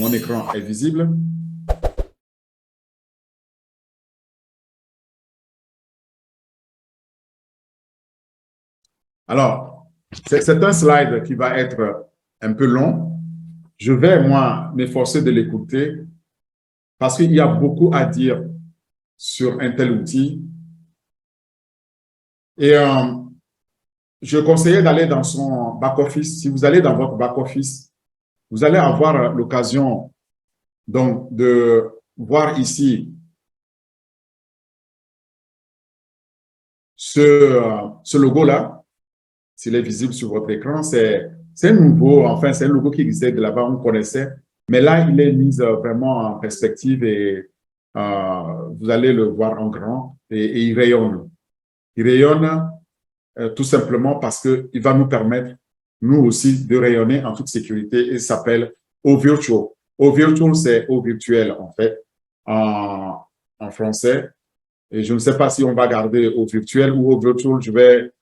mon écran est visible. Alors, c'est un slide qui va être un peu long. Je vais, moi, m'efforcer de l'écouter parce qu'il y a beaucoup à dire sur un tel outil. Et je conseillais d'aller dans son back-office. Si vous allez dans votre back-office, vous allez avoir l'occasion donc de voir ici ce logo-là. S'il est visible sur votre écran, c'est nouveau. Enfin, c'est un logo qui existait de là-bas, on connaissait. Mais là, il est mis vraiment en perspective et vous allez le voir en grand et il rayonne. Il rayonne tout simplement parce qu'il va nous permettre, nous aussi, de rayonner en toute sécurité et s'appelle O-Virtual. O-Virtual, c'est O virtuel, en fait, en français. Et je ne sais pas si on va garder O virtuel ou O virtual. Je vais,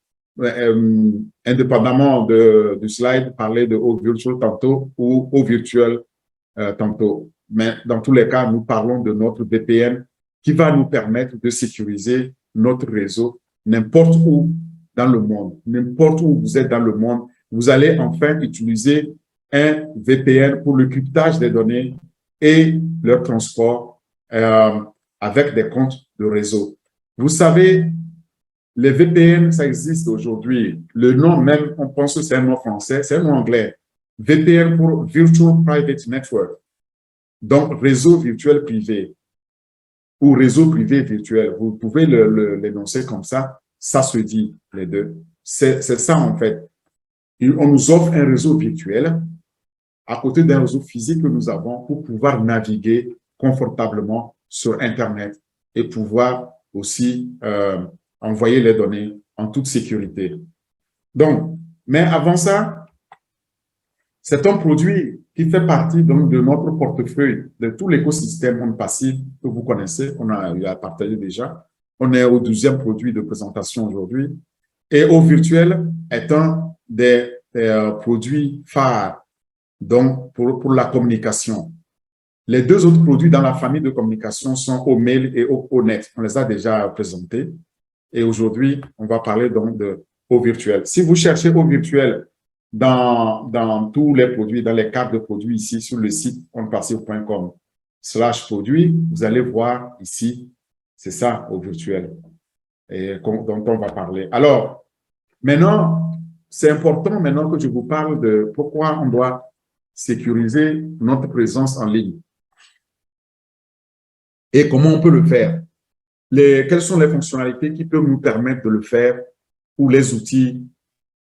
indépendamment du slide, parler de O virtual tantôt ou O virtuel tantôt. Mais dans tous les cas, nous parlons de notre VPN qui va nous permettre de sécuriser notre réseau n'importe où dans le monde. N'importe où vous êtes dans le monde, vous allez enfin utiliser un VPN pour le cryptage des données et leur transport avec des comptes de réseau. Vous savez, les VPN, ça existe aujourd'hui. Le nom même, on pense que c'est un nom français, c'est un nom anglais. VPN pour Virtual Private Network. Donc, réseau virtuel privé ou réseau privé virtuel. Vous pouvez l'énoncer comme ça. Ça se dit, les deux. C'est ça, en fait. On nous offre un réseau virtuel à côté d'un réseau physique que nous avons pour pouvoir naviguer confortablement sur Internet et pouvoir aussi envoyer les données en toute sécurité. Donc, mais avant ça, c'est un produit qui fait partie donc de notre portefeuille, de tout l'écosystème on-passif que vous connaissez, qu'on a partagé déjà. On est au 12e produit de présentation aujourd'hui. Et O-Virtuel est un des produits phares donc pour la communication. Les deux autres produits dans la famille de communication sont O-Mail et O-Net. On les a déjà présentés. Et aujourd'hui, on va parler donc de O-Virtuel. Si vous cherchez O-Virtuel dans tous les produits, dans les cartes de produits ici sur le site onpassif.com/produits, vous allez voir ici, c'est ça O-Virtuel dont on va parler. Alors, maintenant, c'est important maintenant que je vous parle de pourquoi on doit sécuriser notre présence en ligne. Et comment on peut le faire? Quelles sont les fonctionnalités qui peuvent nous permettre de le faire ou les outils?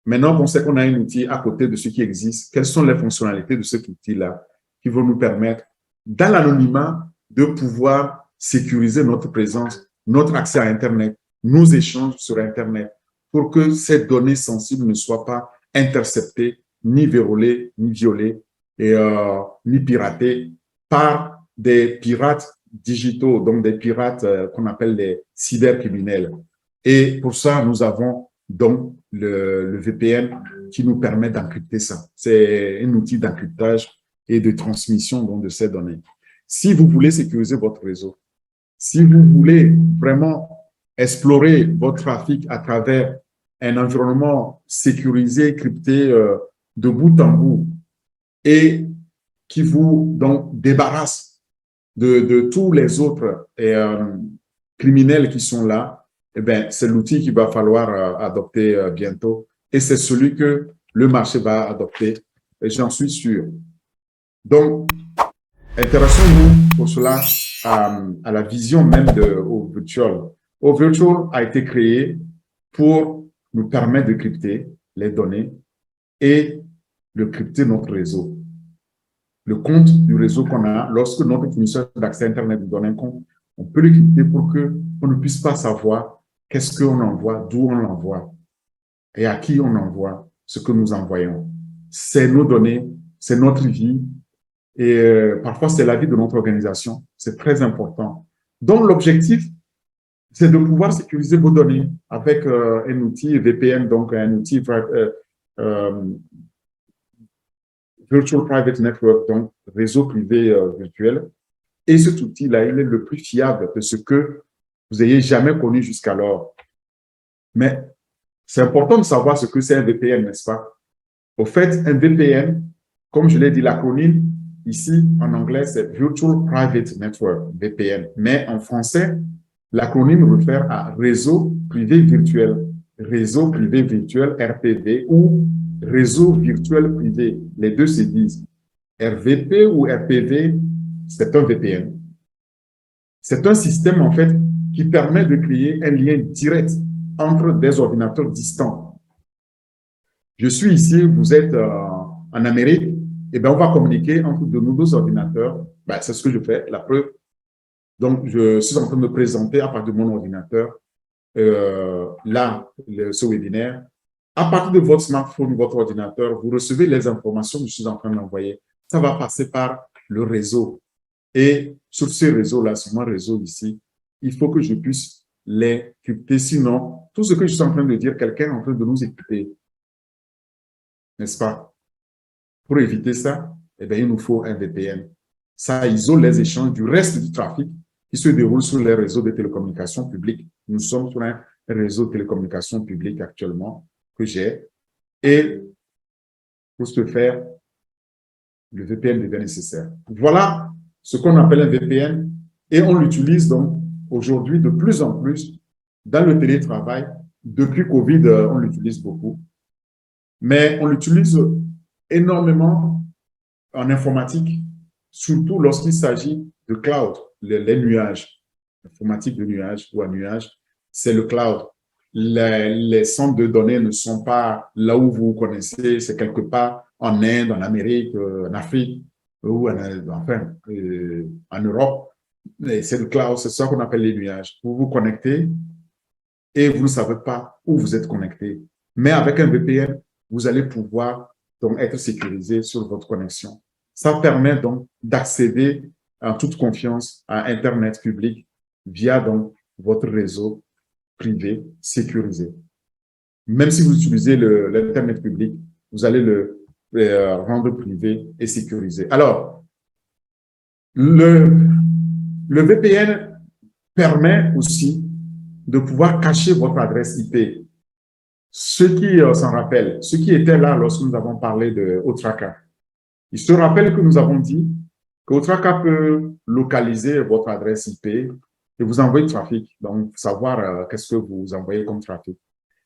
Maintenant qu'on sait qu'on a un outil à côté de ce qui existe, quelles sont les fonctionnalités de cet outil-là qui vont nous permettre, dans l'anonymat, de pouvoir sécuriser notre présence, notre accès à Internet, nos échanges sur Internet, pour que ces données sensibles ne soient pas interceptées, ni vérolées, ni violées, ni piratées par des pirates digitaux, donc des pirates qu'on appelle les cybercriminels. Et pour ça, nous avons donc le VPN qui nous permet d'encrypter ça. C'est un outil d'encryptage et de transmission donc, de ces données. Si vous voulez sécuriser votre réseau, si vous voulez vraiment explorer votre trafic à travers un environnement sécurisé, crypté de bout en bout et qui vous donc débarrasse de tous les autres criminels qui sont là, eh bien, c'est l'outil qu'il va falloir adopter bientôt et c'est celui que le marché va adopter, et j'en suis sûr. Donc, intéressons-nous pour cela à la vision même de O-Virtual. O-Virtual a été créé pour nous permettre de crypter les données et de crypter notre réseau. Le compte du réseau qu'on a, lorsque notre fournisseur d'accès à Internet nous donne un compte, on peut le crypter pour qu'on ne puisse pas savoir qu'est-ce qu'on envoie, d'où on l'envoie et à qui on envoie ce que nous envoyons. C'est nos données, c'est notre vie et parfois c'est la vie de notre organisation. C'est très important. Donc l'objectif, c'est de pouvoir sécuriser vos données avec un outil VPN, donc un outil Virtual Private Network, donc réseau privé virtuel. Et cet outil-là, il est le plus fiable de ce que vous ayez jamais connu jusqu'alors. Mais c'est important de savoir ce que c'est un VPN, n'est-ce pas? Au fait, un VPN, comme je l'ai dit, l'acronyme ici en anglais, c'est Virtual Private Network, VPN. Mais en français, l'acronyme réfère à réseau privé virtuel, réseau privé virtuel, RPV, ou réseau virtuel privé. Les deux se disent. RVP ou RPV, c'est un VPN. C'est un système, en fait, qui permet de créer un lien direct entre des ordinateurs distants. Je suis ici, vous êtes en Amérique, et bien on va communiquer entre de nouveaux ordinateurs. Ben, c'est ce que je fais, la preuve. Donc, je suis en train de me présenter à partir de mon ordinateur, là, ce webinaire. À partir de votre smartphone, votre ordinateur, vous recevez les informations que je suis en train d'envoyer. Ça va passer par le réseau. Et sur ce réseau-là, sur mon réseau ici, il faut que je puisse les crypter. Sinon, tout ce que je suis en train de dire, quelqu'un est en train de nous écouter. N'est-ce pas? Pour éviter ça, eh bien, il nous faut un VPN. Ça isole les échanges du reste du trafic qui se déroule sur les réseaux de télécommunications publiques. Nous sommes sur un réseau de télécommunications publiques actuellement que j'ai. Et pour ce faire, le VPN devient nécessaire. Voilà ce qu'on appelle un VPN et on l'utilise donc aujourd'hui de plus en plus dans le télétravail. Depuis Covid, on l'utilise beaucoup. Mais on l'utilise énormément en informatique, surtout lorsqu'il s'agit de cloud, les nuages, informatique de nuages ou à nuage, c'est le cloud. Les centres de données ne sont pas là où vous connaissez, c'est quelque part en Inde, en Amérique, en Afrique ou en Europe. C'est le cloud, c'est ça qu'on appelle les nuages. Vous vous connectez et vous ne savez pas où vous êtes connecté. Mais avec un VPN, vous allez pouvoir donc être sécurisé sur votre connexion. Ça permet donc d'accéder en toute confiance à Internet public via donc votre réseau privé sécurisé. Même si vous utilisez l'Internet public, vous allez le rendre privé et sécurisé. Alors, le VPN permet aussi de pouvoir cacher votre adresse IP. Ceux qui s'en rappellent, ceux qui étaient là lorsque nous avons parlé de Otraka, ils se rappellent que nous avons dit que Otraka peut localiser votre adresse IP et vous envoyer du trafic, donc savoir qu'est-ce que vous envoyez comme trafic.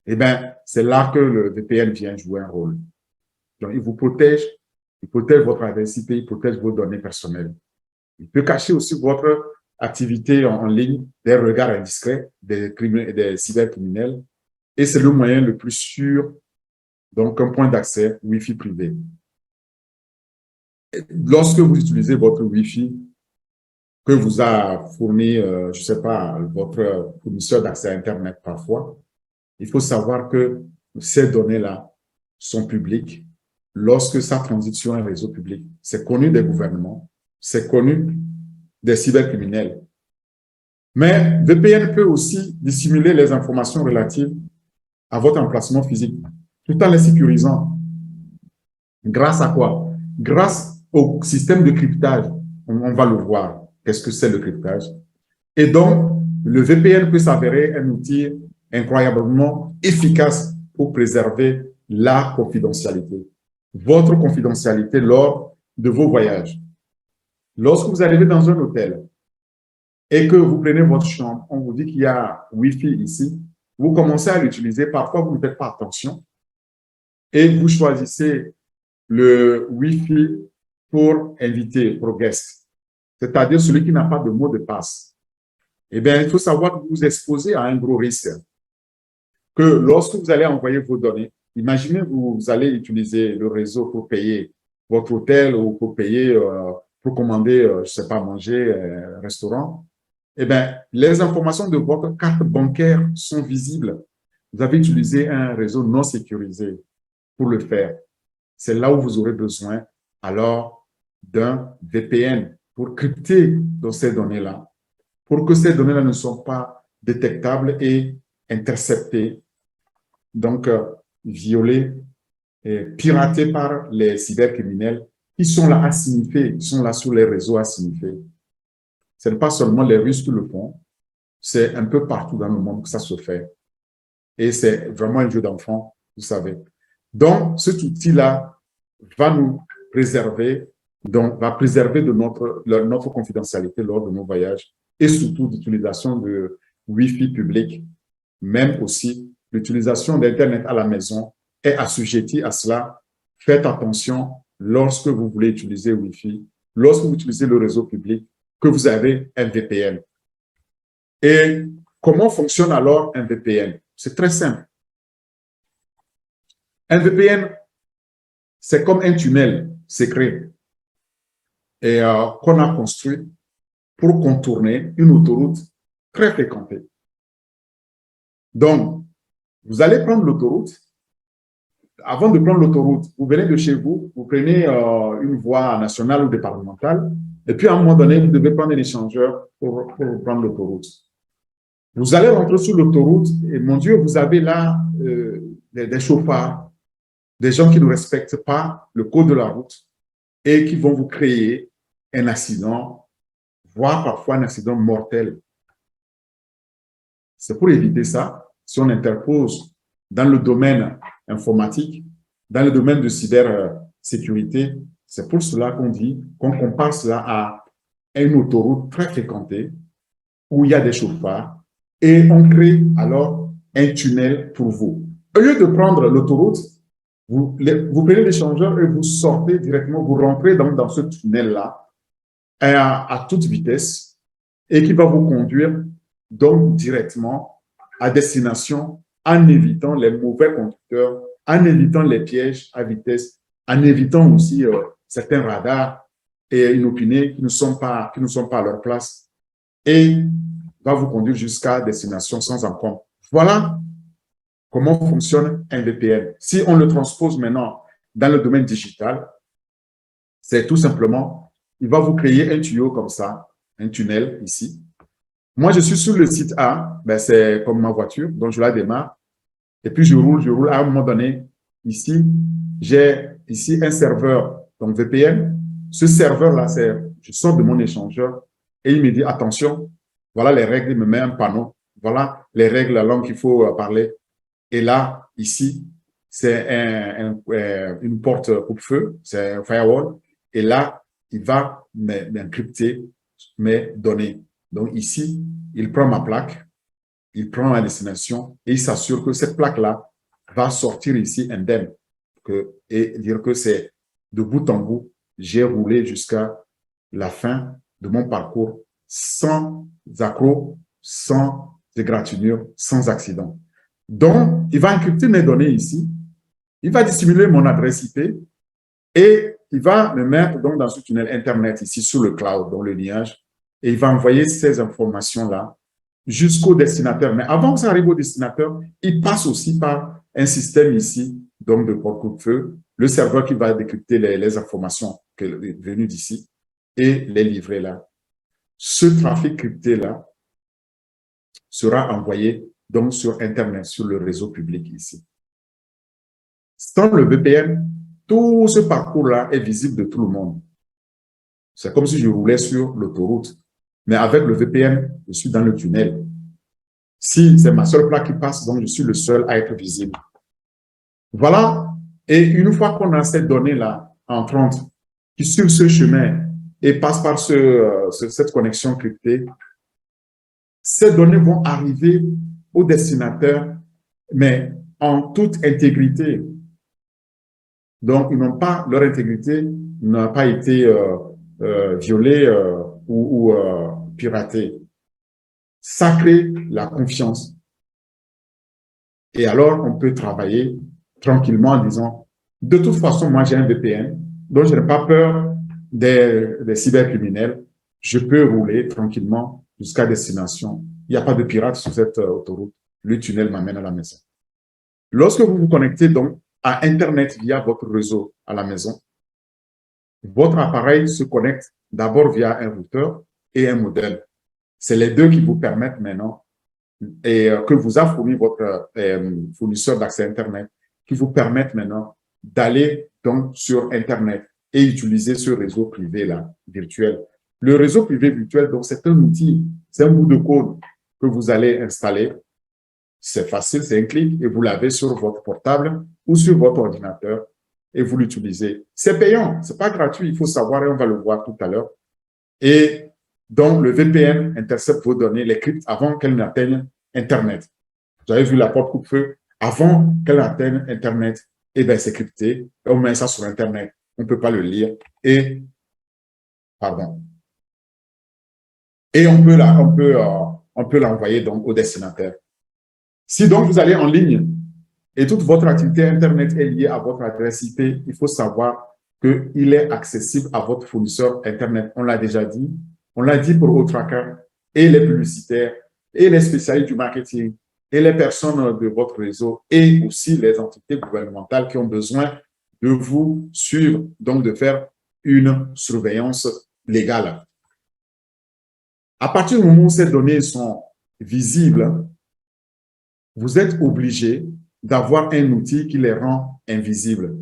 Eh bien, c'est là que le VPN vient jouer un rôle. Donc, il protège votre adresse IP, il protège vos données personnelles. Il peut cacher aussi votre activité en ligne, des regards indiscrets des cybercriminels. Et c'est le moyen le plus sûr, donc un point d'accès Wi-Fi privé. Lorsque vous utilisez votre Wi-Fi que vous a fourni, je ne sais pas, votre fournisseur d'accès à Internet parfois, il faut savoir que ces données-là sont publiques lorsque ça transite sur un réseau public. C'est connu des gouvernements, c'est connu des cybercriminels. Mais VPN peut aussi dissimuler les informations relatives à votre emplacement physique, tout en les sécurisant. Grâce à quoi? Grâce au système de cryptage. On va le voir. Qu'est-ce que c'est le cryptage? Et donc, le VPN peut s'avérer un outil incroyablement efficace pour préserver la confidentialité. Votre confidentialité lors de vos voyages. Lorsque vous arrivez dans un hôtel et que vous prenez votre chambre, on vous dit qu'il y a Wi-Fi ici, vous commencez à l'utiliser, parfois vous ne faites pas attention et vous choisissez le Wi-Fi pour inviter, pour guest, c'est-à-dire celui qui n'a pas de mot de passe. Eh bien, il faut savoir que vous vous exposez à un gros risque. Que lorsque vous allez envoyer vos données, imaginez vous allez utiliser le réseau pour payer votre hôtel ou pour payer, pour commander, je ne sais pas, manger, un restaurant. Eh bien, les informations de votre carte bancaire sont visibles. Vous avez utilisé un réseau non sécurisé pour le faire. C'est là où vous aurez besoin alors d'un VPN pour crypter dans ces données-là, pour que ces données-là ne soient pas détectables et interceptées, donc violées et piratées par les cybercriminels qui sont là à signifier, qui sont là sur les réseaux à signifier. Ce n'est pas seulement les Russes qui le font, c'est un peu partout dans le monde que ça se fait. Et c'est vraiment un jeu d'enfant, vous savez. Donc, cet outil-là va nous préserver, donc va préserver de notre confidentialité lors de nos voyages et surtout l'utilisation de Wi-Fi public, même aussi l'utilisation d'Internet à la maison est assujettie à cela. Faites attention lorsque vous voulez utiliser Wi-Fi, lorsque vous utilisez le réseau public, que vous avez un VPN. Et comment fonctionne alors un VPN? C'est très simple. Un VPN, c'est comme un tunnel secret et qu'on a construit pour contourner une autoroute très fréquentée. Donc, vous allez prendre l'autoroute. Avant de prendre l'autoroute, vous venez de chez vous, vous prenez une voie nationale ou départementale, et puis à un moment donné, vous devez prendre un échangeur pour prendre l'autoroute. Vous allez rentrer sur l'autoroute et mon Dieu, vous avez là des chauffards, des gens qui ne respectent pas le code de la route et qui vont vous créer un accident, voire parfois un accident mortel. C'est pour éviter ça, si on interpose dans le domaine informatique, dans le domaine de cybersécurité, c'est pour cela qu'on dit qu'on compare cela à une autoroute très fréquentée où il y a des chauffards et on crée alors un tunnel pour vous. Au lieu de prendre l'autoroute, vous prenez l'échangeur et vous sortez directement, vous rentrez dans ce tunnel-là à toute vitesse et qui va vous conduire donc directement à destination en évitant les mauvais conducteurs, en évitant les pièges à vitesse, en évitant aussi certains radars et inopinés qui ne sont pas à leur place et va vous conduire jusqu'à destination sans encombre. Voilà comment fonctionne un VPN. Si on le transpose maintenant dans le domaine digital, c'est tout simplement, il va vous créer un tuyau comme ça, un tunnel ici. Moi, je suis sur le site A, ben c'est comme ma voiture, donc je la démarre. Et puis, je roule. À un moment donné, ici, j'ai ici un serveur, donc VPN. Ce serveur-là, je sors de mon échangeur et il me dit, attention, voilà les règles, il me met un panneau. Voilà les règles, la langue qu'il faut parler. Et là, ici, c'est une porte coupe-feu, c'est un firewall. Et là, il va m'encrypter mes données. Donc ici, il prend ma plaque, il prend ma destination et il s'assure que cette plaque-là va sortir ici indemne et dire que c'est de bout en bout, j'ai roulé jusqu'à la fin de mon parcours sans accroc, sans égratignure, sans accident. Donc, il va encrypter mes données ici, il va dissimuler mon adresse IP et il va me mettre donc dans ce tunnel Internet ici sur le cloud, dans le nuage, et il va envoyer ces informations-là jusqu'au destinataire. Mais avant que ça arrive au destinataire, il passe aussi par un système ici, donc de porte-feu, le serveur qui va décrypter les informations venues d'ici et les livrer là. Ce trafic crypté-là sera envoyé donc sur Internet, sur le réseau public ici. Sans le VPN, tout ce parcours-là est visible de tout le monde. C'est comme si je roulais sur l'autoroute. Mais avec le VPN, je suis dans le tunnel. Si c'est ma seule plaque qui passe, donc je suis le seul à être visible. Voilà. Et une fois qu'on a ces données-là entrantes qui suivent ce chemin et passent par cette connexion cryptée, ces données vont arriver au destinataire, mais en toute intégrité. Donc, ils n'ont pas, leur intégrité n'a pas été violée ou piratée. Ça crée la confiance. Et alors, on peut travailler tranquillement en disant, de toute façon, moi, j'ai un VPN, donc je n'ai pas peur des cybercriminels. Je peux rouler tranquillement jusqu'à destination. Il n'y a pas de pirates sur cette autoroute. Le tunnel m'amène à la maison. Lorsque vous vous connectez donc à Internet via votre réseau à la maison, votre appareil se connecte d'abord via un routeur et un modem. C'est les deux qui vous permettent maintenant, et que vous a fourni votre fournisseur d'accès Internet, qui vous permettent maintenant d'aller donc sur Internet. et utiliser ce réseau privé-là, virtuel. Le réseau privé virtuel, donc, c'est un outil, c'est un bout de code que vous allez installer. C'est facile, c'est un clic et vous l'avez sur votre portable ou sur votre ordinateur et vous l'utilisez. C'est payant, c'est pas gratuit, il faut savoir et on va le voir tout à l'heure. Et donc, le VPN intercepte vos données, les crypte avant qu'elles n'atteignent Internet. Vous avez vu la porte coupe-feu, avant qu'elle atteigne Internet, eh bien, c'est crypté. On met ça sur Internet, on ne peut pas le lire et, pardon, et on peut l'envoyer donc au destinataire. Si donc vous allez en ligne et toute votre activité Internet est liée à votre adresse IP, il faut savoir qu'il est accessible à votre fournisseur Internet. On l'a déjà dit. On l'a dit pour Otracker et les publicitaires et les spécialistes du marketing et les personnes de votre réseau et aussi les entités gouvernementales qui ont besoin de vous suivre, donc de faire une surveillance légale. À partir du moment où ces données sont visibles, vous êtes obligé d'avoir un outil qui les rend invisibles,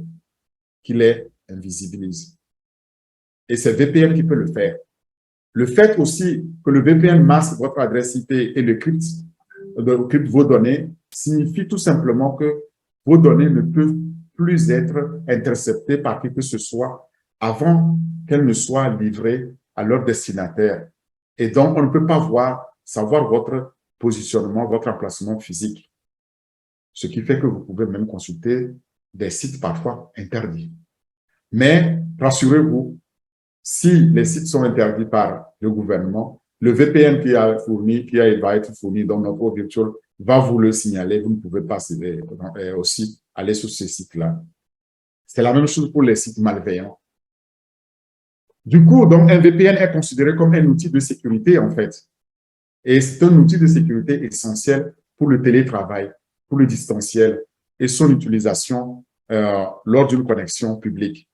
qui les invisibilise. Et c'est VPN qui peut le faire. Le fait aussi que le VPN masque votre adresse IP et le crypte vos données signifie tout simplement que vos données ne peuvent plus être interceptées par qui que ce soit avant qu'elles ne soient livrées à leur destinataire. Et donc, on ne peut pas savoir votre positionnement, votre emplacement physique. Ce qui fait que vous pouvez même consulter des sites parfois interdits. Mais rassurez-vous, si les sites sont interdits par le gouvernement, le VPN qui va être fourni dans notre virtuel va vous le signaler. Vous ne pouvez pas aussi aller sur ces sites-là. C'est la même chose pour les sites malveillants. Du coup, donc, un VPN est considéré comme un outil de sécurité, en fait. Et c'est un outil de sécurité essentiel pour le télétravail, pour le distanciel et son utilisation lors d'une connexion publique.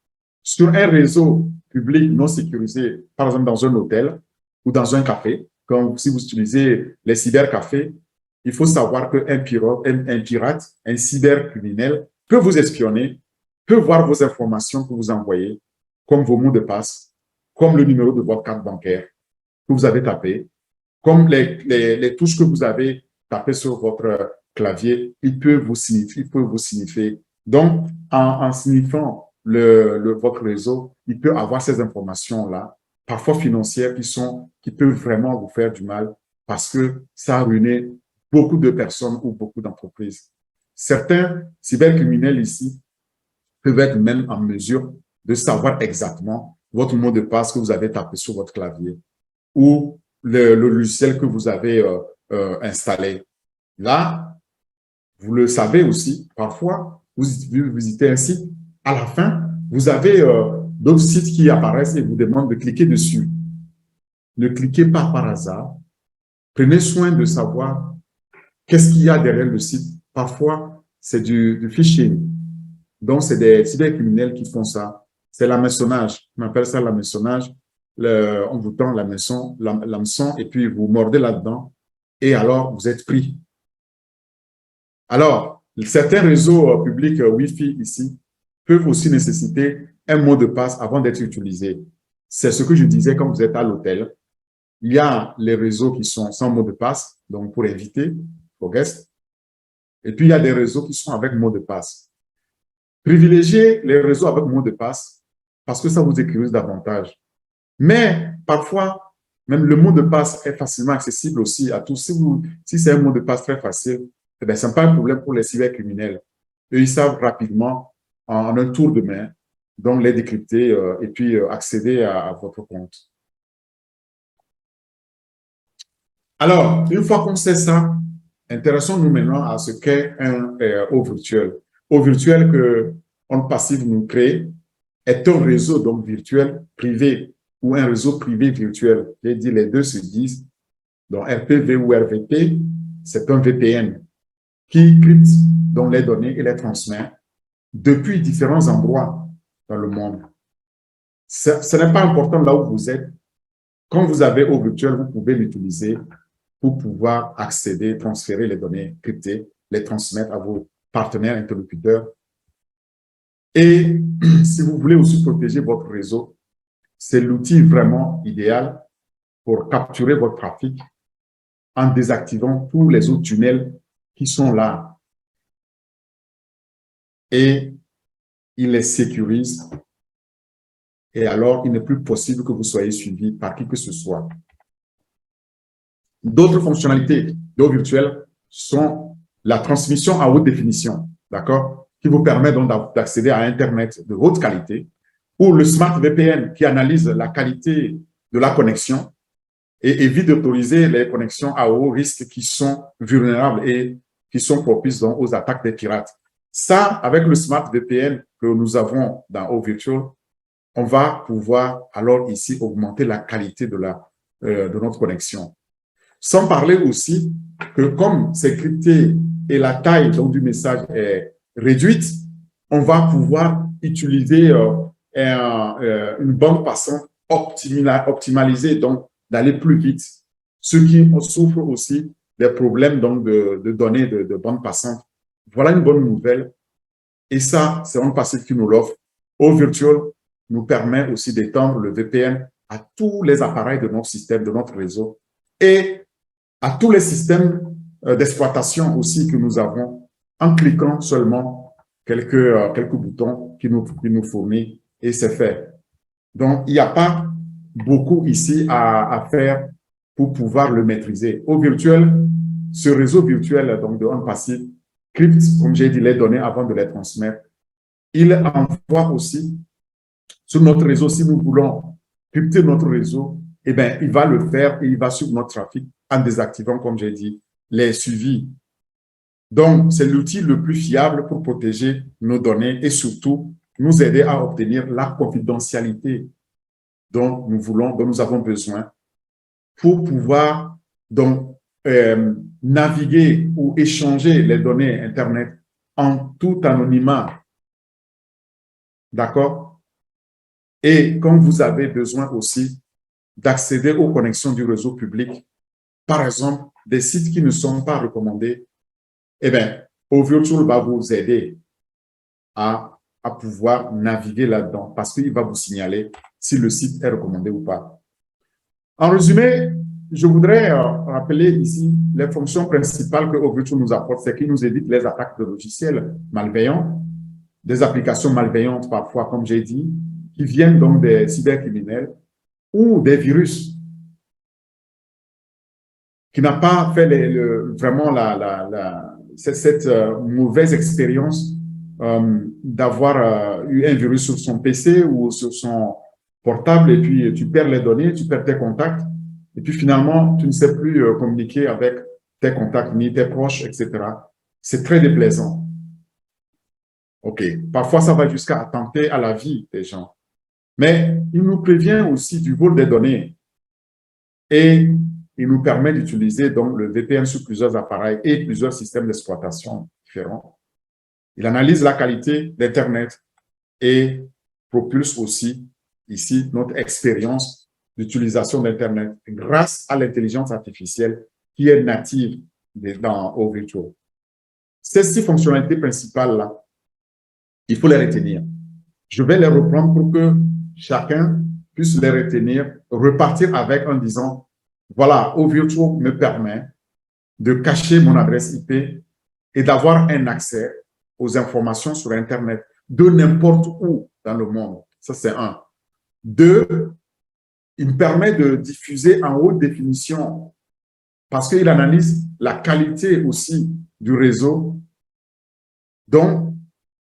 Sur un réseau public non sécurisé, par exemple dans un hôtel ou dans un café, comme si vous utilisez les cybercafés, il faut savoir qu'un pirate, un cybercriminel peut vous espionner, peut voir vos informations que vous envoyez, comme vos mots de passe, comme le numéro de votre carte bancaire que vous avez tapé, comme les touches que vous avez tapées sur votre clavier, il peut vous signifier. Donc, en signifiant votre réseau, il peut avoir ces informations-là, parfois financières, qui peuvent vraiment vous faire du mal parce que ça a ruiné beaucoup de personnes ou beaucoup d'entreprises. Certains cybercriminels ici peuvent être même en mesure de savoir exactement votre mot de passe que vous avez tapé sur votre clavier ou le logiciel que vous avez installé. Là, vous le savez aussi, parfois, vous visitez un site, à la fin, vous avez d'autres sites qui apparaissent et vous demandent de cliquer dessus. Ne cliquez pas par hasard. Prenez soin de savoir qu'est-ce qu'il y a derrière le site. Parfois, c'est du phishing. Donc, c'est des cybercriminels qui font ça. C'est l'hameçonnage. On appelle ça l'hameçonnage. On vous tend l'hameçon et puis vous mordez là-dedans et alors vous êtes pris. Alors, certains réseaux publics Wi-Fi ici peuvent aussi nécessiter un mot de passe avant d'être utilisé. C'est ce que je disais quand vous êtes à l'hôtel. Il y a les réseaux qui sont sans mot de passe, donc pour inviter vos guests. Et puis, il y a des réseaux qui sont avec mot de passe. Privilégiez les réseaux avec mot de passe parce que ça vous sécurise davantage. Mais parfois, même le mot de passe est facilement accessible aussi à tous. Si c'est un mot de passe très facile, eh bien, ce n'est pas un problème pour les cybercriminels. Eux, ils savent rapidement, en un tour de main, donc les décrypter et puis accéder à votre compte. Alors, une fois qu'on sait ça, intéressons-nous maintenant à ce qu'est un haut virtuel. Haut virtuel que OnPassive nous crée est un réseau donc virtuel privé ou un réseau privé virtuel. J'ai dit les deux se disent. Donc, RPV ou RVP, c'est un VPN qui crypte donc les données et les transmet depuis différents endroits dans le monde. Ce n'est pas important là où vous êtes. Quand vous avez au virtuel, vous pouvez l'utiliser pour pouvoir accéder, transférer les données cryptées, les transmettre à vos partenaires interlocuteurs Et si vous voulez aussi protéger votre réseau, c'est l'outil vraiment idéal pour capturer votre trafic en désactivant tous les autres tunnels qui sont là. Et il les sécurise. Et alors, il n'est plus possible que vous soyez suivi par qui que ce soit. D'autres fonctionnalités de haut virtuel sont la transmission à haute définition, d'accord, qui vous permet donc d'accéder à Internet de haute qualité, ou le Smart VPN qui analyse la qualité de la connexion et évite d'autoriser les connexions à haut risque qui sont vulnérables et qui sont propices donc aux attaques des pirates. Ça, avec le Smart VPN que nous avons dans Haut Virtual, on va pouvoir alors ici augmenter la qualité de notre connexion. Sans parler aussi que comme c'est crypté et la taille donc, du message est réduite, on va pouvoir utiliser une bande passante optimalisée, donc d'aller plus vite. Ceux qui souffrent aussi des problèmes donc, de données de bande passante. Voilà une bonne nouvelle. Et ça, c'est un passif qui nous l'offre. Haut Virtual nous permet aussi d'étendre le VPN à tous les appareils de notre système, de notre réseau, et à tous les systèmes d'exploitation aussi que nous avons en cliquant seulement quelques boutons qui nous fournit et c'est fait. Donc, il n'y a pas beaucoup ici à faire pour pouvoir le maîtriser. Au virtuel, ce réseau virtuel donc de OnePassif crypte, comme j'ai dit, les données avant de les transmettre. Il envoie aussi sur notre réseau, si nous voulons crypter notre réseau, eh bien, il va le faire et il va suivre notre trafic en désactivant, comme j'ai dit, les suivis. Donc, c'est l'outil le plus fiable pour protéger nos données et surtout nous aider à obtenir la confidentialité dont nous avons besoin pour pouvoir donc naviguer ou échanger les données Internet en tout anonymat. D'accord? Et quand vous avez besoin aussi d'accéder aux connexions du réseau public, par exemple, des sites qui ne sont pas recommandés, eh bien, OVirtual va vous aider à pouvoir naviguer là-dedans parce qu'il va vous signaler si le site est recommandé ou pas. En résumé, je voudrais rappeler ici les fonctions principales que OVirtual nous apporte, c'est qu'il nous évite les attaques de logiciels malveillants, des applications malveillantes parfois, comme j'ai dit, qui viennent donc des cybercriminels ou des virus qui n'a pas fait vraiment cette mauvaise expérience d'avoir eu un virus sur son PC ou sur son portable et puis tu perds les données, tu perds tes contacts et puis finalement, tu ne sais plus communiquer avec tes contacts ni tes proches, etc. C'est très déplaisant. OK. Parfois, ça va jusqu'à attenter à la vie des gens. Mais il nous prévient aussi du vol des données et il nous permet d'utiliser donc le VPN sur plusieurs appareils et plusieurs systèmes d'exploitation différents. Il analyse la qualité d'Internet et propulse aussi ici notre expérience d'utilisation d'Internet grâce à l'intelligence artificielle qui est native dans OVirtual. Ces 6 fonctionnalités principales-là, il faut les retenir. Je vais les reprendre pour que chacun puisse les retenir, repartir avec en disant, voilà, OVirtual me permet de cacher mon adresse IP et d'avoir un accès aux informations sur Internet de n'importe où dans le monde. Ça, c'est 1. 2, il me permet de diffuser en haute définition parce qu'il analyse la qualité aussi du réseau. Donc,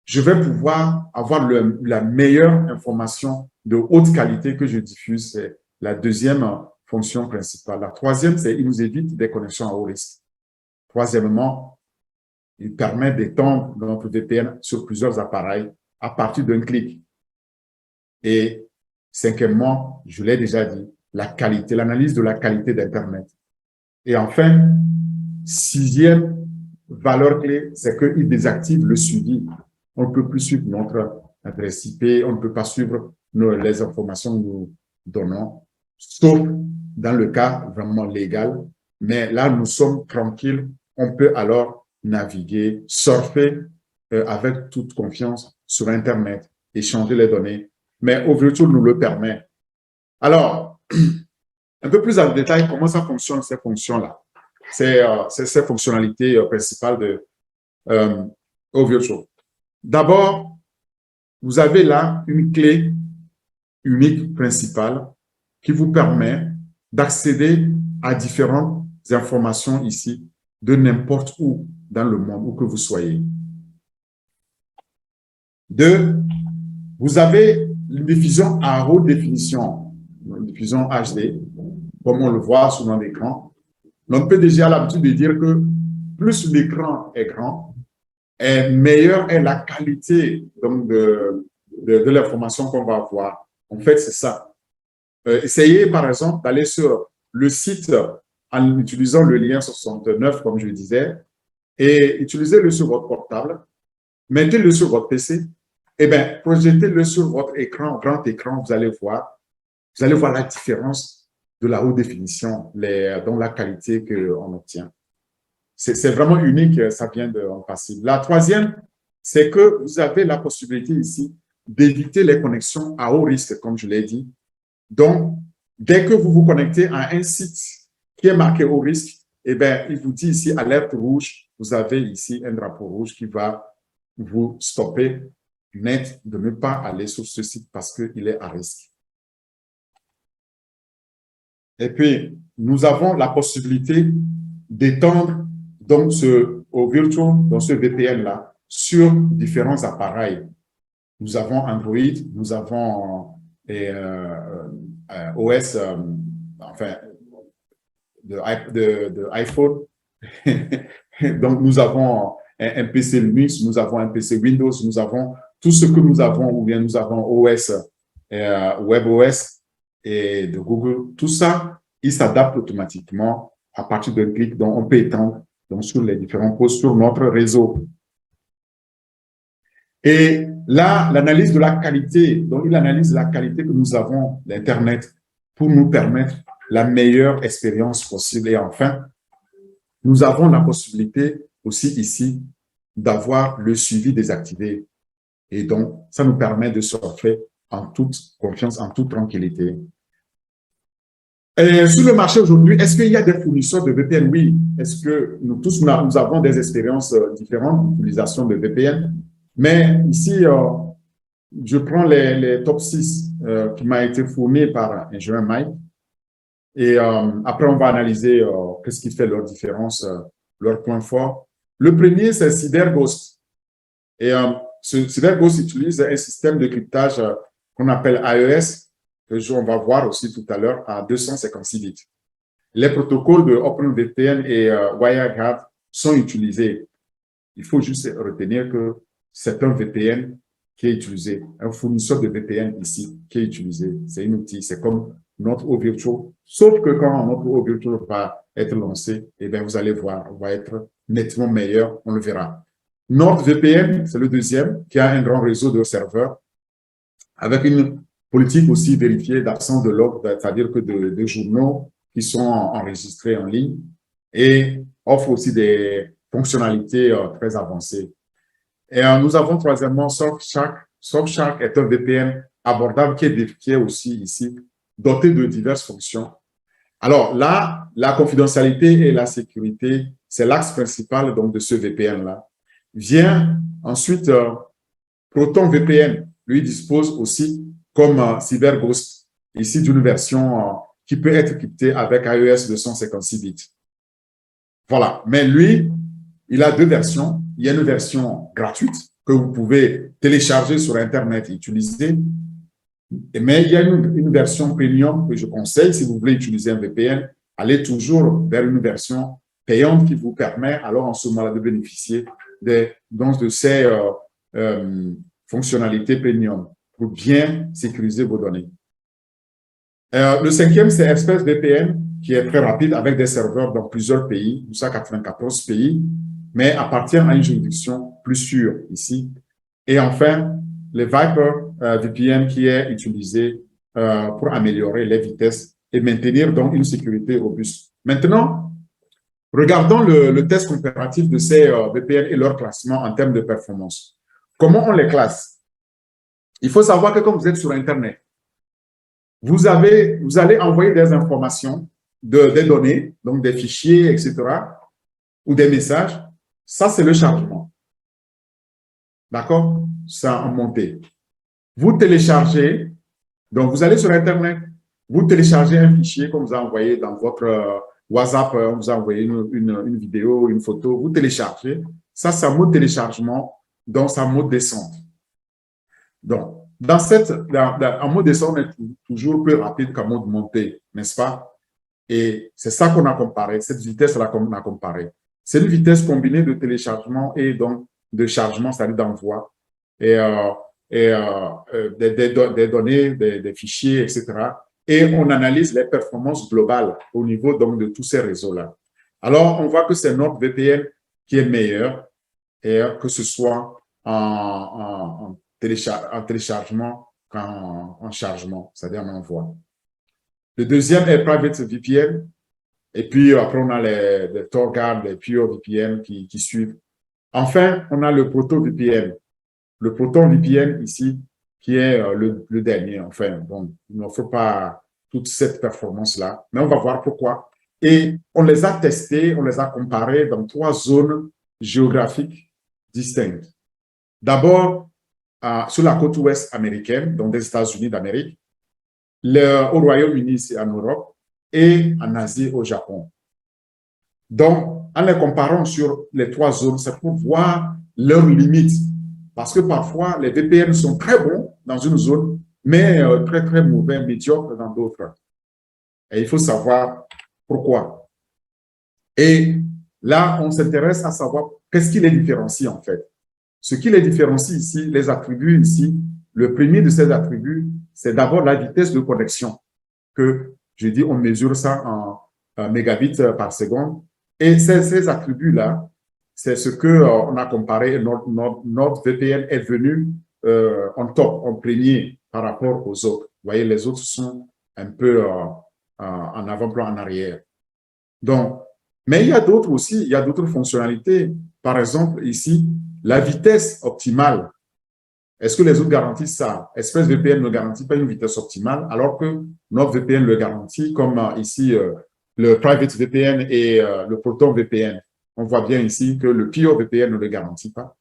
je vais pouvoir avoir la meilleure information de haute qualité que je diffuse. C'est la deuxième fonction principale. La troisième, c'est qu'il nous évite des connexions à haut risque. Troisièmement, il permet d'étendre notre VPN sur plusieurs appareils à partir d'un clic. Et cinquièmement, je l'ai déjà dit, la qualité, l'analyse de la qualité d'Internet. Et enfin, 6e valeur clé, c'est qu'il désactive le suivi. On ne peut plus suivre notre adresse IP, on ne peut pas suivre les informations que nous donnons, sauf dans le cas vraiment légal. Mais là, nous sommes tranquilles. On peut alors naviguer, surfer avec toute confiance sur Internet, échanger les données, mais OVirtual nous le permet. Alors, un peu plus en détail, comment ça fonctionne, ces fonctions-là, ces fonctionnalités principales de OVirtual. D'abord, vous avez là une clé unique principale qui vous permet d'accéder à différentes informations ici de n'importe où dans le monde, où que vous soyez. Deux, vous avez une diffusion à haute définition, une diffusion HD, comme on le voit sur mon écran. Donc, PDG a l'habitude de dire que plus l'écran est grand, et meilleure est la qualité donc, de l'information qu'on va avoir. En fait, c'est ça. Essayez, par exemple, d'aller sur le site en utilisant le lien 69, comme je le disais, et utilisez-le sur votre portable, mettez-le sur votre PC, et bien, projetez-le sur votre écran, grand écran, vous allez voir la différence de la haute définition, dans la qualité qu'on obtient. C'est vraiment unique, ça vient en passer. La troisième, c'est que vous avez la possibilité ici d'éviter les connexions à haut risque, comme je l'ai dit. Donc, dès que vous vous connectez à un site qui est marqué haut risque, eh bien, il vous dit ici alerte rouge. Vous avez ici un drapeau rouge qui va vous stopper net de ne pas aller sur ce site parce qu'il est à risque. Et puis, nous avons la possibilité d'étendre donc OVirtual, dans ce VPN-là, sur différents appareils. Nous avons Android, nous avons OS, enfin, de iPhone. Donc, nous avons un PC Linux, nous avons un PC Windows, nous avons tout ce que nous avons, ou bien nous avons OS, WebOS et de Google. Tout ça, il s'adapte automatiquement à partir d'un clic, dont on peut étendre donc, sur les différents postes sur notre réseau. Et là, l'analyse de la qualité, donc il analyse la qualité que nous avons d'Internet pour nous permettre la meilleure expérience possible. Et enfin, nous avons la possibilité aussi ici d'avoir le suivi désactivé. Et donc, ça nous permet de surfer en toute confiance, en toute tranquillité. Et sur le marché aujourd'hui, est-ce qu'il y a des fournisseurs de VPN? Oui. Est-ce que nous tous, nous avons des expériences différentes d'utilisation de VPN? Mais ici, je prends les top 6 qui m'a été fournis par ingénieur Mike. Et après, on va analyser qu'est-ce qui fait leur différence, leur point fort. Le premier, c'est CyberGhost. Et ce CyberGhost utilise un système de cryptage qu'on appelle AES, que on va voir aussi tout à l'heure, à 256 bits. Les protocoles de OpenVPN et WireGuard sont utilisés. Il faut juste retenir que c'est un VPN qui est utilisé, un fournisseur de VPN ici qui est utilisé. C'est un outil, c'est comme notre OVirtual, sauf que quand notre OVirtual va être lancé, eh bien, vous allez voir, on va être nettement meilleur, on le verra. NordVPN, c'est le deuxième, qui a un grand réseau de serveurs, avec une politique aussi vérifiée d'absence de log, c'est-à-dire que de journaux qui sont enregistrés en ligne, et offre aussi des fonctionnalités très avancées. Et nous avons troisièmement Surfshark. Surfshark est un VPN abordable qui est aussi ici doté de diverses fonctions. Alors là, la confidentialité et la sécurité, c'est l'axe principal donc, de ce VPN-là. Vient ensuite ProtonVPN. Lui dispose aussi, comme CyberGhost, ici d'une version qui peut être cryptée avec AES 256 bits. Voilà. Mais lui, il a deux versions. Il y a une version gratuite que vous pouvez télécharger sur Internet et utiliser. Mais il y a une version premium que je conseille. Si vous voulez utiliser un VPN, allez toujours vers une version payante qui vous permet, alors en ce moment-là, de bénéficier de ces fonctionnalités premium pour bien sécuriser vos données. Le cinquième, c'est ExpressVPN, qui est très rapide avec des serveurs dans plusieurs pays, 294 pays, mais appartient à une juridiction plus sûre ici. Et enfin, le ViperVPN qui est utilisé pour améliorer les vitesses et maintenir donc une sécurité robuste. Maintenant, regardons le test comparatif de ces VPN et leur classement en termes de performance. Comment on les classe? Il faut savoir que quand vous êtes sur Internet, vous allez envoyer des informations, des données, donc des fichiers, etc., ou des messages. Ça, c'est le chargement. D'accord? Ça en montée. Vous téléchargez, donc vous allez sur Internet, vous téléchargez un fichier qu'on vous a envoyé dans votre WhatsApp, on vous a envoyé une vidéo, une photo, vous téléchargez. Ça, c'est un mode téléchargement, donc c'est un mode descente. Donc, en mode descente, on est toujours plus rapide qu'en mode montée, n'est-ce pas? Et c'est ça qu'on a comparé, cette vitesse-là qu'on a comparé. C'est une vitesse combinée de téléchargement et donc de chargement, c'est-à-dire d'envoi, et, des données, des fichiers, etc. Et on analyse les performances globales au niveau donc de tous ces réseaux-là. Alors, on voit que c'est notre VPN qui est meilleur, et que ce soit en téléchargement qu'en chargement, c'est-à-dire en envoi. Le deuxième est Private VPN. Et puis, après, on a les TorGuard, les Pure VPN qui suivent. Enfin, on a le Proto VPN. Le Proton VPN ici, qui est le dernier. Enfin, bon, il n'offre pas toute cette performance-là, mais on va voir pourquoi. Et on les a testés, on les a comparés dans 3 zones géographiques distinctes. D'abord, sur la côte ouest américaine, donc des États-Unis d'Amérique, au Royaume-Uni, c'est en Europe, et en Asie, au Japon. Donc, en les comparant sur les 3 zones, c'est pour voir leurs limites. Parce que parfois, les VPN sont très bons dans une zone, mais très, très mauvais, médiocres dans d'autres. Et il faut savoir pourquoi. Et là, on s'intéresse à savoir qu'est-ce qui les différencie en fait. Ce qui les différencie ici, les attributs ici, le premier de ces attributs, c'est d'abord la vitesse de connexion, que je dis, on mesure ça en mégabits par seconde. Et ces attributs-là, c'est ce qu'on a comparé. Notre VPN est venu en top, en premier par rapport aux autres. Vous voyez, les autres sont un peu en avant-plan, en arrière. Donc, mais il y a d'autres aussi, il y a d'autres fonctionnalités. Par exemple, ici, la vitesse optimale. Est-ce que les autres garantissent ça? ExpressVPN ne garantit pas une vitesse optimale, alors que notre VPN le garantit, comme ici, le Private VPN et le Proton VPN. On voit bien ici que le Pure VPN ne le garantit pas.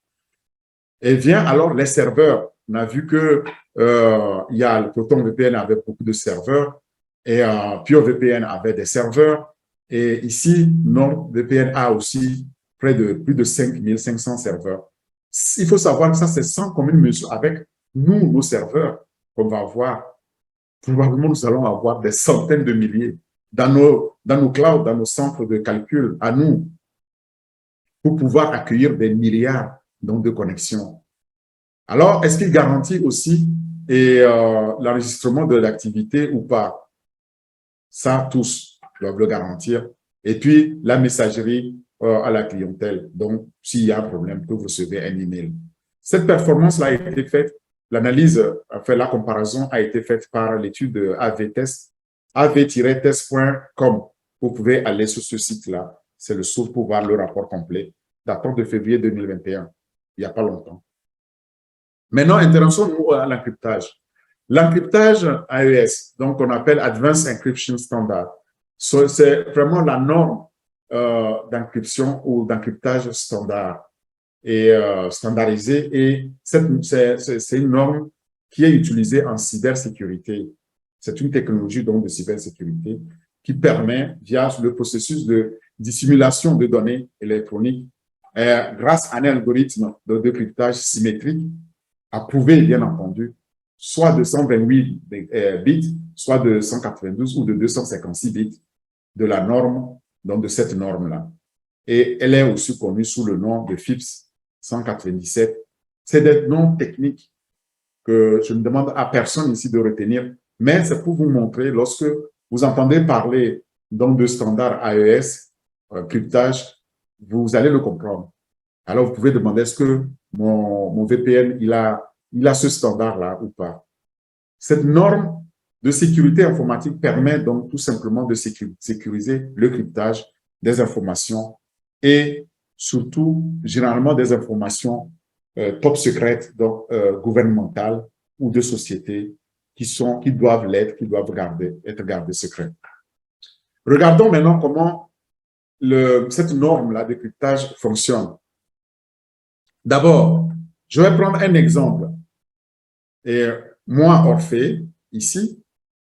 Et vient alors les serveurs. On a vu que il y a le Proton VPN avec beaucoup de serveurs et Pure VPN avait des serveurs. Et ici, NordVPN a aussi plus de 5500 serveurs. Il faut savoir que ça, c'est sans commune mesure avec nous, nos serveurs, qu'on va avoir. Probablement, nous allons avoir des centaines de milliers dans nos clouds, dans nos centres de calcul, à nous, pour pouvoir accueillir des milliards donc, de connexions. Alors, est-ce qu'il garantit aussi l'enregistrement de l'activité ou pas? Ça, tous doivent le garantir. Et puis, la messagerie à la clientèle. Donc, s'il y a un problème, que vous recevez un email. Cette performance-là a été faite, l'analyse, enfin, la comparaison a été faite par l'étude de AV-Test, av-test.com. Vous pouvez aller sur ce site-là. C'est le source pour voir le rapport complet, datant de février 2021, il n'y a pas longtemps. Maintenant, intéressons-nous à l'encryptage. L'encryptage AES, donc on appelle Advanced Encryption Standard, c'est vraiment la norme d'encryption ou d'encryptage standard et standardisé. Et c'est une norme qui est utilisée en cybersécurité. C'est une technologie donc de cybersécurité qui permet, via le processus de dissimulation de données électroniques, grâce à un algorithme de cryptage symétrique, approuvé bien entendu, soit de 128 bits, soit de 192 ou de 256 bits de la norme, donc de cette norme-là. Et elle est aussi connue sous le nom de FIPS 197. C'est des noms techniques que je ne demande à personne ici de retenir, mais c'est pour vous montrer, lorsque vous entendez parler donc de standard AES, cryptage, vous allez le comprendre. Alors, vous pouvez demander, est-ce que mon VPN, il a ce standard-là ou pas? Cette norme de sécurité informatique permet donc tout simplement de sécuriser le cryptage des informations et surtout, généralement, des informations top secrètes, donc gouvernementales ou de sociétés qui doivent l'être, qui doivent être gardées secrètes. Regardons maintenant comment cette norme-là de cryptage fonctionne. D'abord, je vais prendre un exemple. Et moi, Orphée, ici,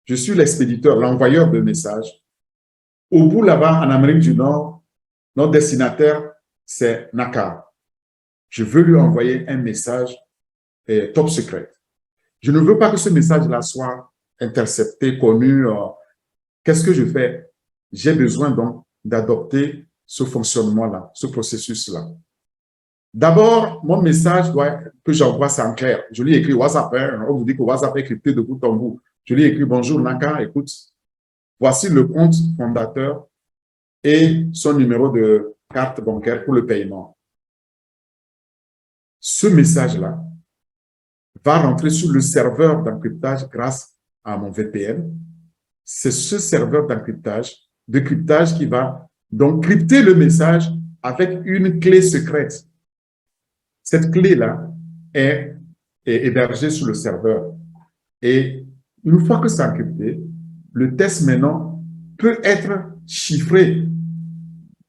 je suis l'expéditeur, l'envoyeur de messages. Au bout là-bas, en Amérique du Nord, notre destinataire, c'est Naka. Je veux lui envoyer un message top secret. Je ne veux pas que ce message-là soit intercepté, connu. Qu'est-ce que je fais? J'ai besoin donc d'adopter ce fonctionnement-là, ce processus-là. D'abord, mon message que j'envoie, c'est en clair. Je lui écris WhatsApp. On vous dit que WhatsApp est crypté de bout en bout. Je lui écris bonjour Naka, écoute, voici le compte fondateur et son numéro de carte bancaire pour le paiement. Ce message-là va rentrer sur le serveur d'encryptage grâce à mon VPN. C'est ce serveur de cryptage qui va donc crypter le message avec une clé secrète. Cette clé-là est hébergée sur le serveur. Et une fois que c'est encrypté, le test maintenant peut être chiffré.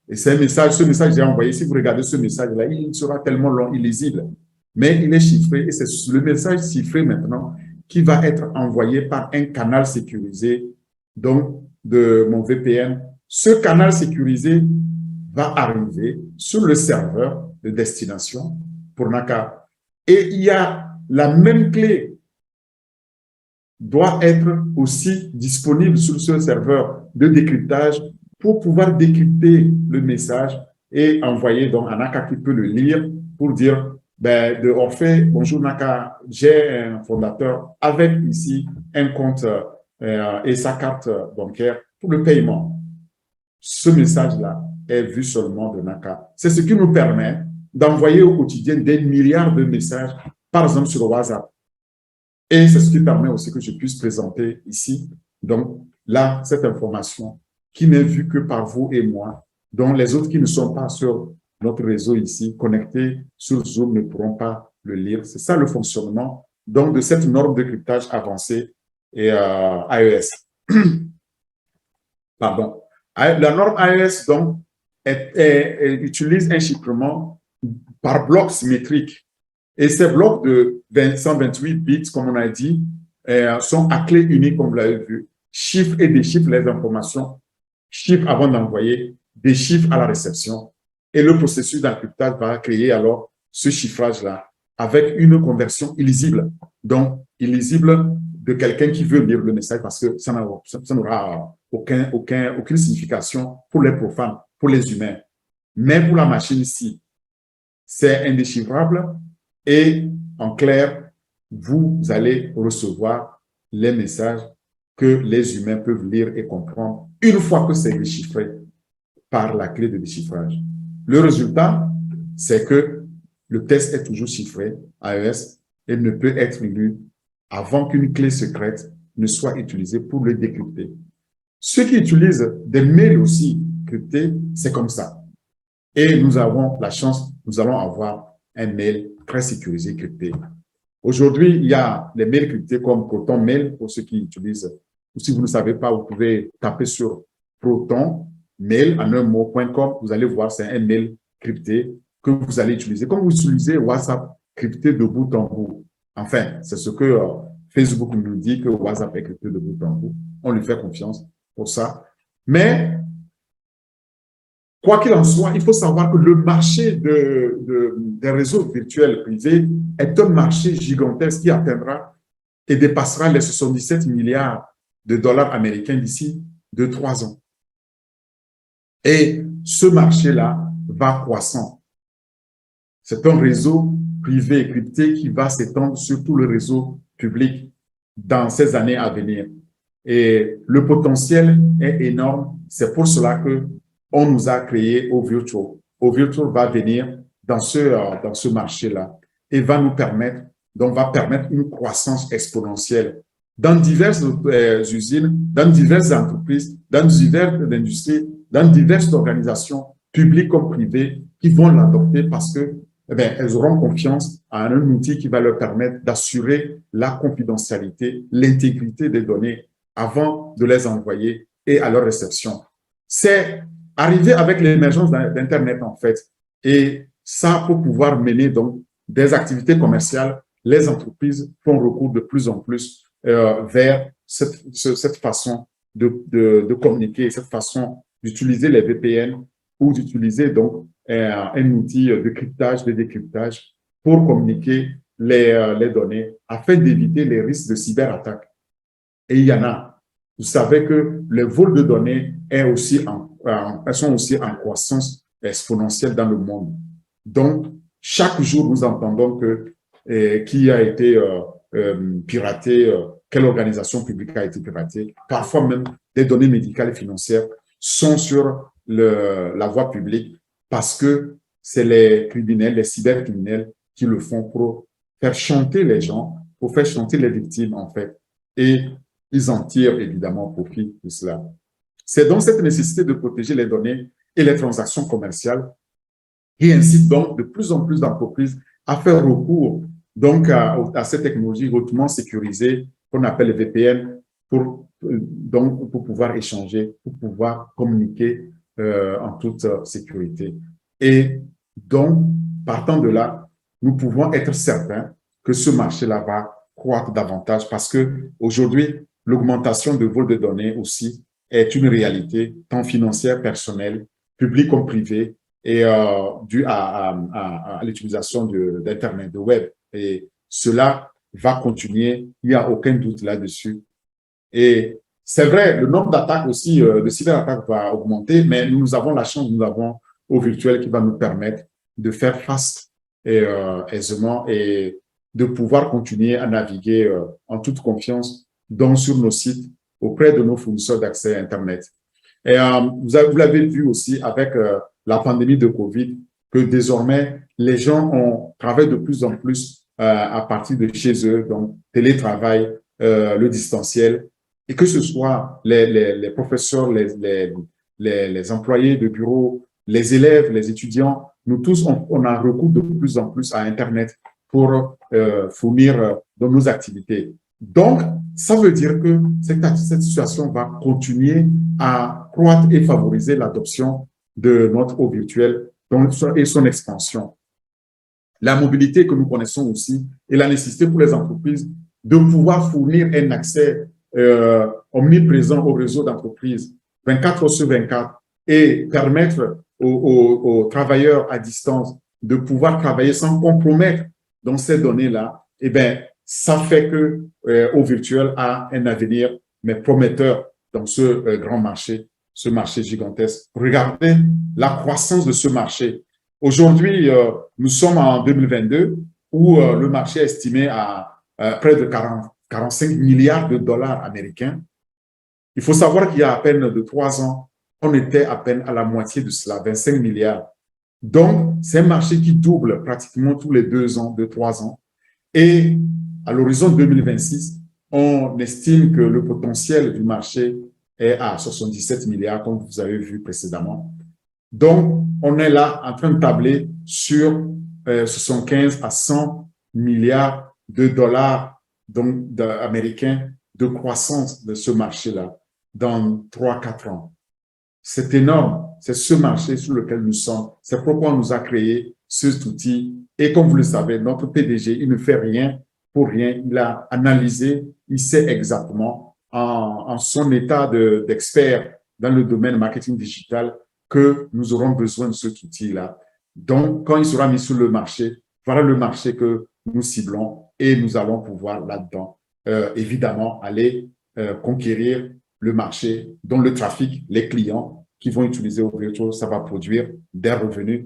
Et c'est un message, ce message que j'ai envoyé, si vous regardez ce message-là, il sera tellement long, illisible. Mais il est chiffré et c'est le message chiffré maintenant qui va être envoyé par un canal sécurisé, donc de mon VPN. Ce canal sécurisé va arriver sur le serveur de destination pour Naka. Et il y a la même clé doit être aussi disponible sur ce serveur de décryptage pour pouvoir décrypter le message et envoyer donc à Naka qui peut le lire pour dire de Orphée, bonjour Naka, j'ai un fondateur avec ici un compte et sa carte bancaire pour le paiement. Ce message-là est vu seulement de Naka. C'est ce qui nous permet d'envoyer au quotidien des milliards de messages, par exemple sur WhatsApp. Et c'est ce qui permet aussi que je puisse présenter ici, donc là, cette information qui n'est vue que par vous et moi, dont les autres qui ne sont pas sur notre réseau ici, connectés sur Zoom, ne pourront pas le lire. C'est ça le fonctionnement donc de cette norme de cryptage avancée et AES. Pardon. La norme AES donc utilise un chiffrement par bloc symétrique. Et ces blocs de 128 bits, comme on a dit, sont à clé unique, comme vous l'avez vu. Chiffre et déchiffre les informations. Chiffre avant d'envoyer, déchiffre à la réception. Et le processus d'encryptage va créer alors ce chiffrage-là avec une conversion illisible. Donc, illisible de quelqu'un qui veut lire le message parce que ça n'aura aucune signification pour les profanes, pour les humains. Mais pour la machine ici, c'est indéchiffrable. Et en clair, vous allez recevoir les messages que les humains peuvent lire et comprendre une fois que c'est déchiffré par la clé de déchiffrage. Le résultat, c'est que le test est toujours chiffré, AES, et ne peut être lu avant qu'une clé secrète ne soit utilisée pour le décrypter. Ceux qui utilisent des mails aussi cryptés, c'est comme ça. Et nous avons la chance, nous allons avoir un mail très sécurisé, crypté. Aujourd'hui, il y a les mails cryptés comme Proton Mail, pour ceux qui utilisent. Ou si vous ne savez pas, vous pouvez taper sur Proton Mail en un mot.com. Vous allez voir, c'est un mail crypté que vous allez utiliser. Comme vous utilisez WhatsApp crypté de bout en bout. Enfin, c'est ce que Facebook nous dit, que WhatsApp est crypté de bout en bout. On lui fait confiance pour ça. Mais quoi qu'il en soit, il faut savoir que le marché des réseaux virtuels privés est un marché gigantesque qui atteindra et dépassera les 77 milliards de dollars américains d'ici 2-3 ans. Et ce marché-là va croissant. C'est un réseau privé crypté qui va s'étendre sur tout le réseau public dans ces années à venir. Et le potentiel est énorme. C'est pour cela que on nous a créé OVirtual. OVirtual va venir dans ce marché-là et va nous permettre, donc va permettre une croissance exponentielle dans diverses usines, dans diverses entreprises, dans diverses industries, dans diverses organisations publiques comme privées qui vont l'adopter parce que eh bien, elles auront confiance à un outil qui va leur permettre d'assurer la confidentialité, l'intégrité des données avant de les envoyer et à leur réception. C'est arrivé avec l'émergence d'Internet, en fait. Et ça, pour pouvoir mener donc des activités commerciales, les entreprises font recours de plus en plus vers cette façon de communiquer, cette façon d'utiliser les VPN ou d'utiliser donc un outil de cryptage, de décryptage pour communiquer les données afin d'éviter les risques de cyberattaque. Et il y en a. Vous savez que les vols de données sont aussi en croissance exponentielle dans le monde. Donc, chaque jour, nous entendons qui a été piraté, quelle organisation publique a été piratée. Parfois même, des données médicales et financières sont sur la voie publique parce que c'est les criminels, les cybercriminels qui le font pour faire chanter les gens, pour faire chanter les victimes, en fait. Et ils en tirent évidemment profit de cela. C'est donc cette nécessité de protéger les données et les transactions commerciales qui incite donc de plus en plus d'entreprises à faire recours donc à ces technologies hautement sécurisées qu'on appelle les VPN pour pouvoir échanger, pour pouvoir communiquer en toute sécurité. Et donc, partant de là, nous pouvons être certains que ce marché-là va croître davantage parce que aujourd'hui, l'augmentation de vol de données aussi est une réalité tant financière, personnelle, publique comme privée, et dû à l'utilisation d'Internet, de web. Et cela va continuer, il n'y a aucun doute là-dessus. Et c'est vrai, le nombre d'attaques aussi, de cyberattaques va augmenter, mais nous avons la chance, nous avons au virtuel qui va nous permettre de faire face aisément et de pouvoir continuer à naviguer en toute confiance donc sur nos sites auprès de nos fournisseurs d'accès à Internet. Et vous l'avez vu aussi avec la pandémie de Covid, que désormais, les gens travaillent de plus en plus à partir de chez eux, donc télétravail, le distanciel, et que ce soit les professeurs, les employés de bureau, les élèves, les étudiants, nous tous, on a recours de plus en plus à Internet pour fournir nos activités. Donc, ça veut dire que cette situation va continuer à croître et favoriser l'adoption de notre eau virtuelle et son expansion. La mobilité que nous connaissons aussi et la nécessité pour les entreprises de pouvoir fournir un accès omniprésent au réseau d'entreprises 24 heures sur 24 et permettre aux travailleurs à distance de pouvoir travailler sans compromettre dans ces données-là, eh bien, ça fait que Eau Virtuelle a un avenir, mais prometteur dans ce grand marché, ce marché gigantesque. Regardez la croissance de ce marché. Aujourd'hui, nous sommes en 2022 où le marché est estimé à près de 45 milliards de dollars américains. Il faut savoir qu'il y a à peine de 3 ans, on était à peine à la moitié de cela, 25 milliards. Donc, c'est un marché qui double pratiquement tous les 2 ans, 2-3 ans. Et à l'horizon 2026, on estime que le potentiel du marché est à 77 milliards, comme vous avez vu précédemment. Donc, on est là en train de tabler sur 75 à 100 milliards de dollars américains de croissance de ce marché-là dans 3-4 ans. C'est énorme. C'est ce marché sur lequel nous sommes. C'est pourquoi on nous a créé cet outil. Et comme vous le savez, notre PDG, il ne fait rien pour rien. Il a analysé, il sait exactement en son état d'expert dans le domaine marketing digital que nous aurons besoin de cet outil-là. Donc, quand il sera mis sur le marché, voilà le marché que nous ciblons et nous allons pouvoir là-dedans, évidemment, aller conquérir le marché, dont le trafic, les clients qui vont utiliser au virtuel, ça va produire des revenus